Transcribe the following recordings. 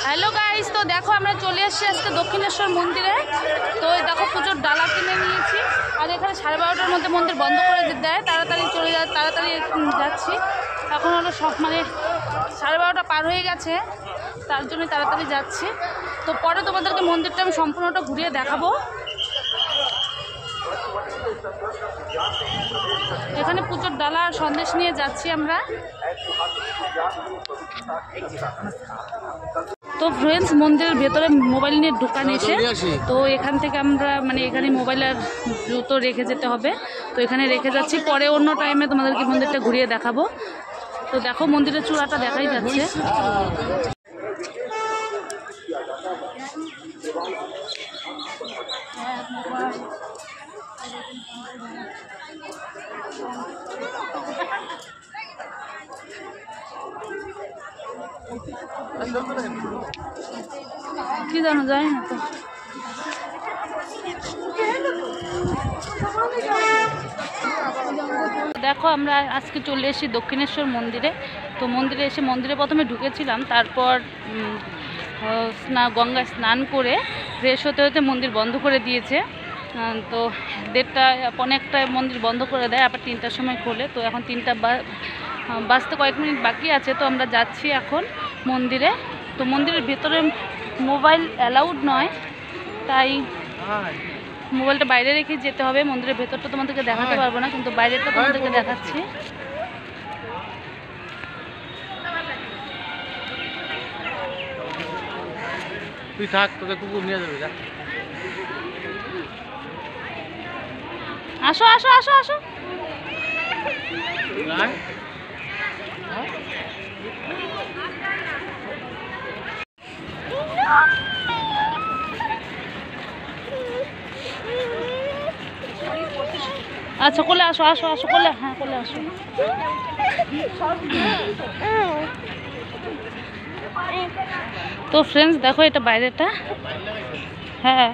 Hello guys, তো দেখো আমরা চলে এসেছি আজকে দক্ষিণেশ্বর মন্দিরে। তো দেখো পুজোর ডালা কিনে নিয়েছি। আর এখানে 12:30টার মধ্যে মন্দির বন্ধ করে দেয়, তাড়াতাড়ি তাড়াতাড়ি যাচ্ছি। এখন হলো মানে 12:30টা পার হয়ে গেছে, তার জন্য তাড়াতাড়ি যাচ্ছি। তো পরে তোমাদেরকে মন্দিরটা আমি সম্পূর্ণটা ঘুরিয়ে দেখাবো। এখানে পুজোর ডালা আর সন্দেশ নিয়ে যাচ্ছি আমরা। তো ফ্রেন্ডস, মন্দিরের ভেতরে মোবাইল নিয়ে ঢুকান এসে, তো এখান থেকে আমরা মানে এখানে মোবাইল আর জুতো রেখে যেতে হবে। তো এখানে রেখে যাচ্ছি, পরে অন্য টাইমে তোমাদেরকে মন্দিরটা ঘুরিয়ে দেখাবো। তো দেখো মন্দিরের চূড়াটা দেখাই যাচ্ছে। কি জানো যায় না তো। দেখো আমরা আজকে চলে এসেছি দক্ষিণেশ্বর মন্দিরে। তো মন্দিরে এসে মন্দিরে প্রথমে ঢুকেছিলাম, তারপর গঙ্গায় স্নান করে ফ্রেশ হতে হতে মন্দির বন্ধ করে দিয়েছে। তো 1:30-1টায় মন্দির বন্ধ করে দেয়, আবার 3টার সময় খোলে। তো এখন 3টা বাজতে কয়েক মিনিট বাকি আছে। তো আমরা যাচ্ছি এখন মন্দিরে। তো মন্দিরের ভেতরে মোবাইল অ্যালাউড নয়, তাই মোবাইলটা বাইরে রেখে যেতে হবে। মন্দিরের ভেতরটা তোমাদেরকে দেখাতে পারবো না, কিন্তু বাইরেটা তোমাদেরকে দেখাচ্ছি। তুই থাক, তোকে কুকুর নিয়ে যাবে। যা, আসো আসো আসো আসো। আচ্ছা, কোলে আসো আসো আসো, কোলে, হ্যাঁ কোলে আসো। তো ফ্রেন্ডস দেখো, এটা বাইরেটা। হ্যাঁ,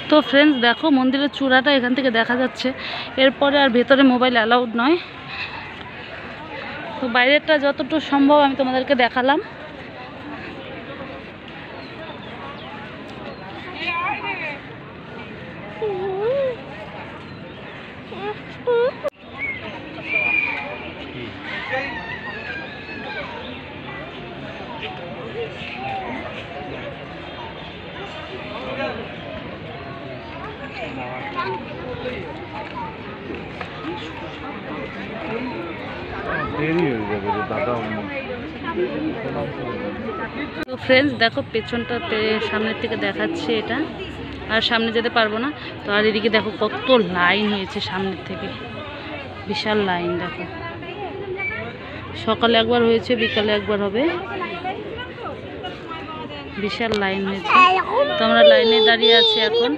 তো ফ্রেন্ডস দেখো মন্দিরের চূড়াটা এখান থেকে দেখা যাচ্ছে। এরপরে আর ভেতরে মোবাইল অ্যালাউড নয়। তো বাইরেরটা যতটুকু সম্ভব আমি তোমাদেরকে দেখালাম। তো ফ্রেন্ডস দেখো পেছনটাতে সামনের থেকে দেখাচ্ছে এটা, আর সামনে যেতে পারবো না। তো আর এদিকে দেখো কত লাইন হয়েছে সামনের থেকে, বিশাল লাইন। দেখো সকালে একবার হয়েছে, বিকালে একবার হবে, বিশাল লাইন হয়েছে। তো আমরা লাইনে দাঁড়িয়ে আছি এখন।